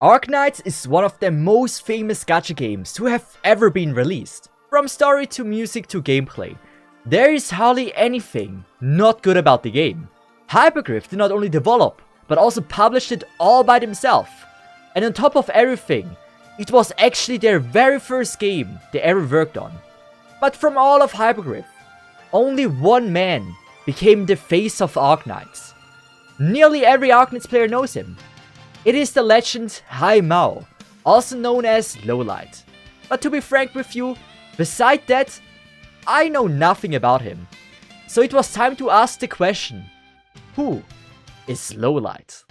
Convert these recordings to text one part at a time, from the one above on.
Arknights is one of the most famous gacha games to have ever been released. From story to music to gameplay, there is hardly anything not good about the game. Hypergryph did not only develop, but also published it all by themselves. And on top of everything, it was actually their very first game they ever worked on. But from all of Hypergryph, only one man became the face of Arknights. Nearly every Arknights player knows him. It is the legend Hai Mao, also known as Lowlight. But to be frank with you, beside that, I know nothing about him. So it was time to ask the question, who is Lowlight?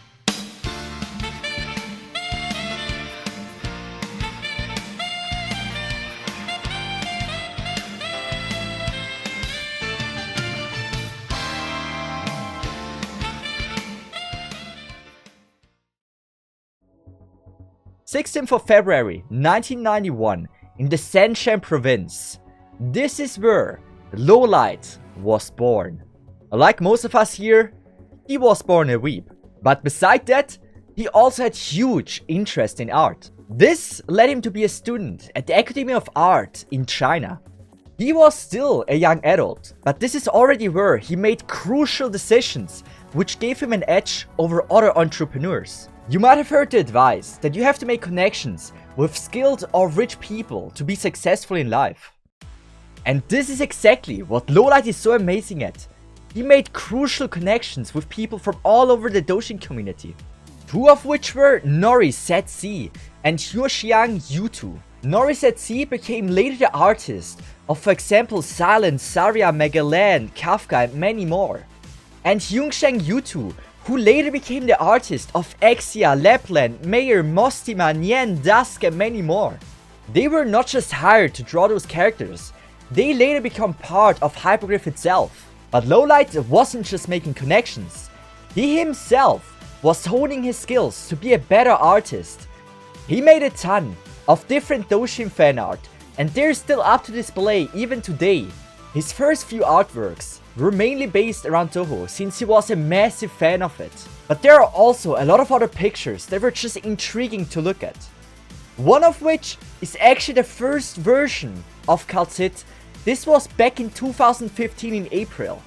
February 1991 in the Shenzhen province. This is where Lowlight was born. Like most of us here, he was born a weeb. But beside that, he also had huge interest in art. This led him to be a student at the Academy of Art in China. He was still a young adult, but this is already where he made crucial decisions which gave him an edge over other entrepreneurs. You might have heard the advice that you have to make connections with skilled or rich people to be successful in life. And this is exactly what Lowlight is so amazing at. He made crucial connections with people from all over the Doshin community. Two of which were Nori Setsi and Huoxiang Yutu. Nori Setsi became later the artist of, for example, Silence, Saria, Magellan, Kafka and many more. And Huoxiang Yutu, who later became the artist of Exia, Lapland, Mayer, Mostima, Nien, Dusk and many more. They were not just hired to draw those characters, they later become part of Hypergryph itself. But Lowlight wasn't just making connections, he himself was honing his skills to be a better artist. He made a ton of different Doshin fan art and they're still up to display even today. His first few artworks were mainly based around Toho since he was a massive fan of it. But there are also a lot of other pictures that were just intriguing to look at. One of which is actually the first version of Cesith. This was back in 2015 in April.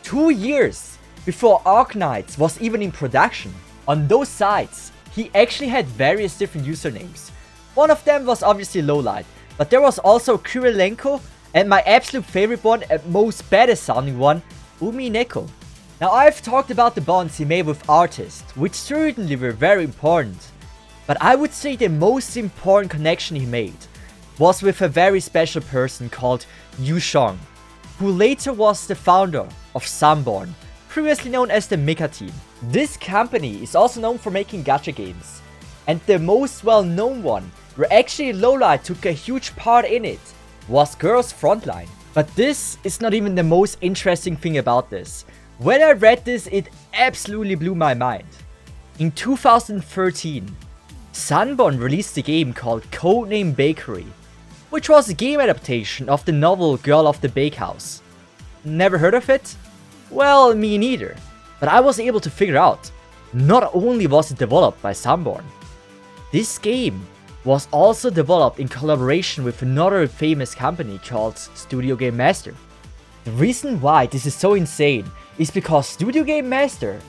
2 years before Arknights was even in production. On those sites, he actually had various different usernames. One of them was obviously Lowlight, but there was also Kurilenko, and my absolute favorite one and most baddest sounding one, Umineko. Now I've talked about the bonds he made with artists, which certainly were very important. But I would say the most important connection he made was with a very special person called Yu Shong, who later was the founder of Sunborn, previously known as the Mika team. This company is also known for making gacha games, and the most well-known one, where actually Lowlight took a huge part in it, was Girls Frontline. But this is not even the most interesting thing about this. When I read this, it absolutely blew my mind. In 2013, Sunborn released a game called Codename Bakery, which was a game adaptation of the novel Girl of the Bakehouse. Never heard of it? Well, me neither. But I was able to figure out, not only was it developed by Sunborn, this game was also developed in collaboration with another famous company called Studio Game Master. The reason why this is so insane is because Studio Game Master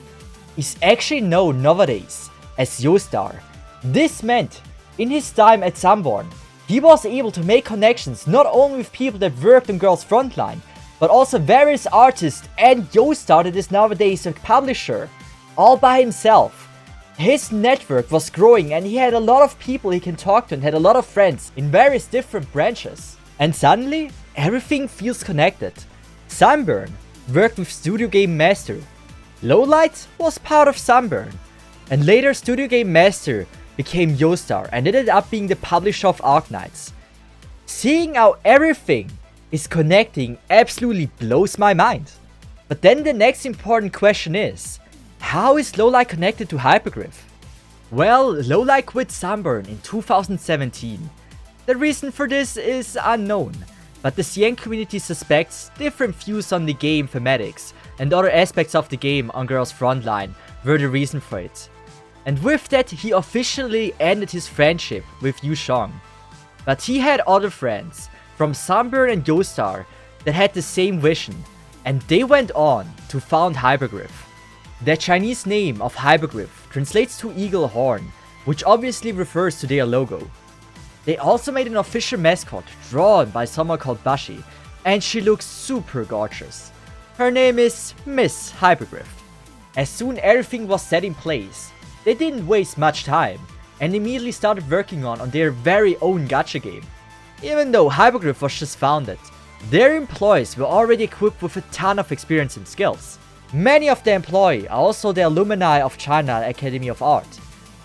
is actually known nowadays as Yostar. This meant, in his time at Sunborn, he was able to make connections not only with people that worked on Girls Frontline, but also various artists and Yostar that is nowadays a publisher, all by himself. His network was growing and he had a lot of people he can talk to and had a lot of friends in various different branches. And suddenly, everything feels connected. Sunburn worked with Studio Game Master. Lowlight was part of Sunburn. And later Studio Game Master became Yostar and ended up being the publisher of Arknights. Seeing how everything is connecting absolutely blows my mind. But then the next important question is, how is Lowlight connected to Hypergryph? Well, Lowlight quit Sunburn in 2017. The reason for this is unknown, but the CN community suspects different views on the game thematics and other aspects of the game on Girls Frontline were the reason for it. and with that he officially ended his friendship with Yu Shang. But he had other friends from Sunborn and Yostar that had the same vision, and they went on to found Hypergryph. The Chinese name of Hypergryph translates to eagle horn, which obviously refers to their logo. They also made an official mascot drawn by someone called Bashi, and she looks super gorgeous. Her name is Miss Hypergryph. As soon everything was set in place, they didn't waste much time and immediately started working on their very own gacha game. Even though Hypergryph was just founded, their employees were already equipped with a ton of experience and skills. Many of the employees are also the alumni of China Academy of Art,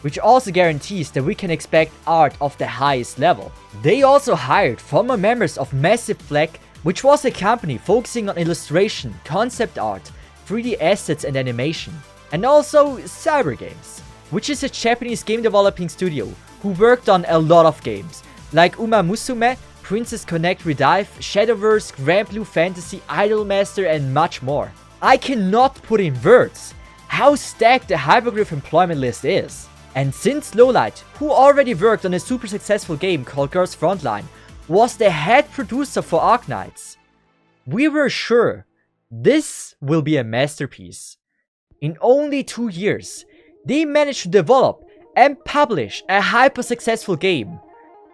which also guarantees that we can expect art of the highest level. They also hired former members of Massive Black, which was a company focusing on illustration, concept art, 3D assets and animation, and also Cyber Games, which is a Japanese game developing studio who worked on a lot of games, like Uma Musume, Princess Connect Redive, Shadowverse, Grand Blue Fantasy, Idolmaster and much more. I cannot put in words how stacked the Hypergryph employment list is. And since Lowlight, who already worked on a super successful game called Girls Frontline, was the head producer for Arknights, we were sure this will be a masterpiece. In only 2 years, they managed to develop and publish a hyper successful game.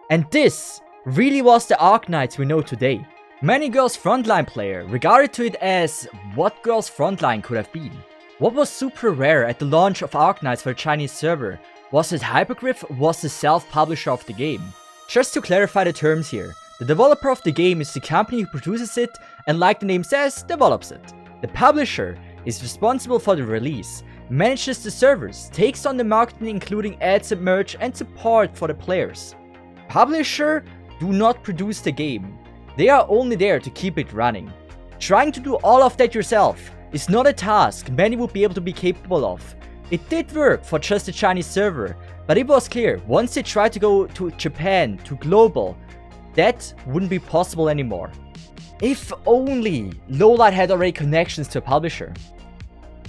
And this really was the Arknights we know today. Many Girls Frontline players regarded to it as what Girls Frontline could have been. What was super rare at the launch of Arknights for the Chinese server was that Hypergryph was the self-publisher of the game. Just to clarify the terms here, the developer of the game is the company who produces it and, like the name says, develops it. The publisher is responsible for the release, manages the servers, takes on the marketing including ads and merch and support for the players. Publisher do not produce the game, they are only there to keep it running. Trying to do all of that yourself is not a task many would be able to be capable of. It did work for just the Chinese server, but it was clear once they tried to go to Japan, to global, that wouldn't be possible anymore. If only Lowlight had already connections to a publisher.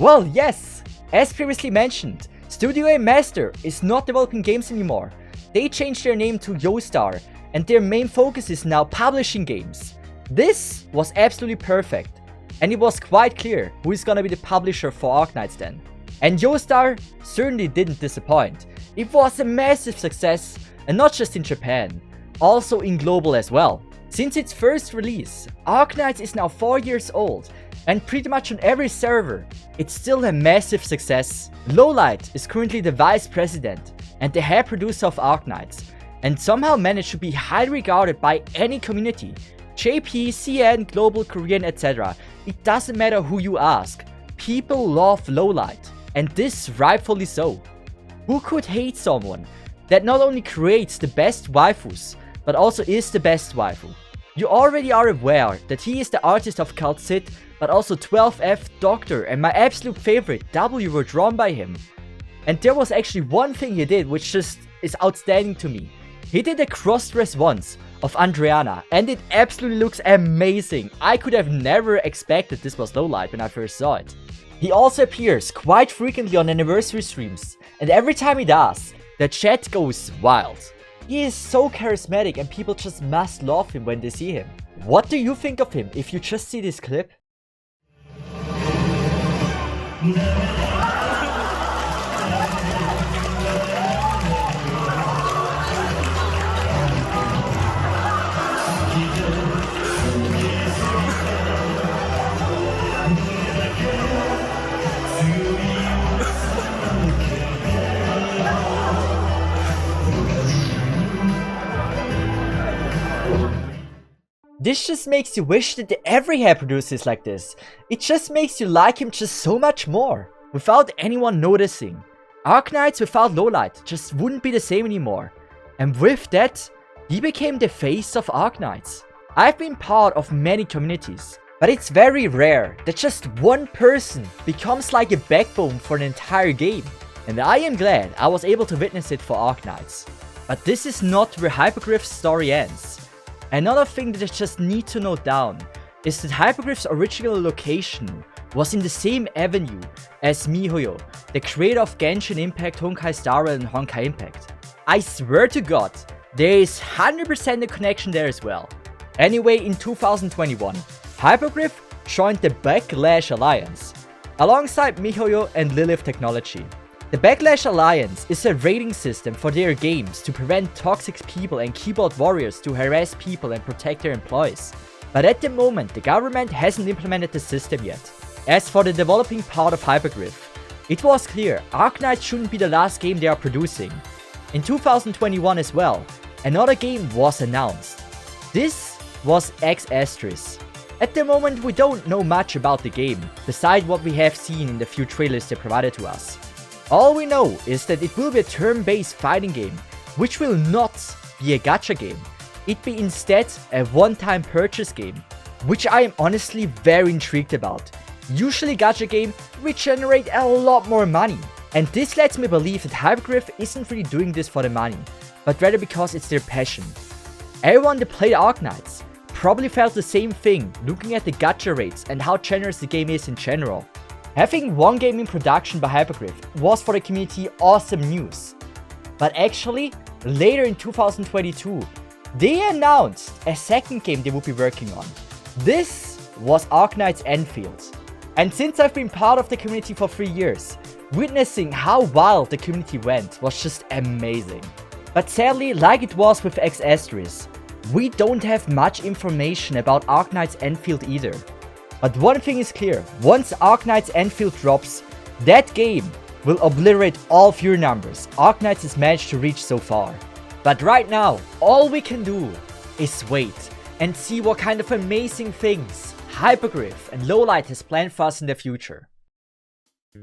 Well, yes, as previously mentioned, Studio A Master is not developing games anymore. They changed their name to Yostar, and their main focus is now publishing games. This was absolutely perfect, and it was quite clear who is gonna be the publisher for Arknights then. And Yostar certainly didn't disappoint. It was a massive success, and not just in Japan, also in global as well. Since its first release, Arknights is now 4 years old, and pretty much on every server, it's still a massive success. Lowlight is currently the vice president and the head producer of Arknights, and somehow managed to be highly regarded by any community. JP, CN, Global, Korean, etc. It doesn't matter who you ask. People love Lowlight, and this rightfully so. Who could hate someone that not only creates the best waifus, but also is the best waifu? You already are aware that he is the artist of Cesith, but also 12F, Doctor, and my absolute favorite, W, were drawn by him. And there was actually one thing he did which just is outstanding to me. He did a cross-dress once of Andriana, and it absolutely looks amazing. I could have never expected this was Lowlight when I first saw it. He also appears quite frequently on anniversary streams, and every time he does, the chat goes wild. He is so charismatic and people just must love him when they see him. What do you think of him if you just see this clip? This just makes you wish that every hair producer is like this. It just makes you like him just so much more, without anyone noticing. Arknights without Lowlight just wouldn't be the same anymore. And with that, he became the face of Arknights. I've been part of many communities, but it's very rare that just one person becomes like a backbone for an entire game. And I am glad I was able to witness it for Arknights. But this is not where Hypergryph's story ends. Another thing that I just need to note down is that Hypergryph's original location was in the same avenue as MiHoYo, the creator of Genshin Impact, Honkai Star Rail and Honkai Impact. I swear to God, there is 100% a connection there as well. Anyway, in 2021, Hypergryph joined the Backlash Alliance, alongside MiHoYo and Lilith Technology. The Backlash Alliance is a rating system for their games to prevent toxic people and keyboard warriors to harass people and protect their employees. But at the moment, the government hasn't implemented the system yet. As for the developing part of Hypergryph, it was clear Arknights shouldn't be the last game they are producing. In 2021 as well, another game was announced. This was X**. At the moment, we don't know much about the game, besides what we have seen in the few trailers they provided to us. All we know is that it will be a turn-based fighting game, which will not be a gacha game. It be instead a one-time purchase game, which I am honestly very intrigued about. Usually gacha games regenerate a lot more money, and this lets me believe that Hypergryph isn't really doing this for the money, but rather because it's their passion. Everyone that played Arknights probably felt the same thing looking at the gacha rates and how generous the game is in general. Having one game in production by Hypergryph was for the community awesome news. But actually, later in 2022, they announced a second game they would be working on. This was Arknights Enfield. And since I've been part of the community for 3 years, witnessing how wild the community went was just amazing. But sadly, like it was with X**, we don't have much information about Arknights Enfield either. But one thing is clear, once Arknights Enfield drops, that game will obliterate all viewer numbers Arknights has managed to reach so far. But right now, all we can do is wait and see what kind of amazing things Hypergryph and Lowlight has planned for us in the future.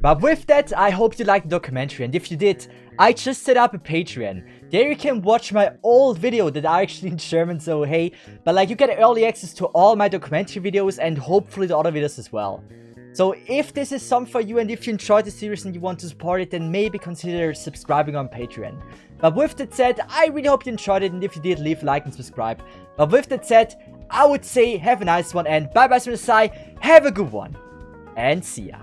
But with that, I hope you liked the documentary, and if you did, I just set up a Patreon. There you can watch my old video that are actually in German, so hey, but like you get early access to all my documentary videos and hopefully the other videos as well. So if this is something for you and if you enjoyed the series and you want to support it, then maybe consider subscribing on Patreon. But with that said, I really hope you enjoyed it, and if you did, leave a like and subscribe. But with that said, I would say have a nice one and bye bye from the side, have a good one, and see ya.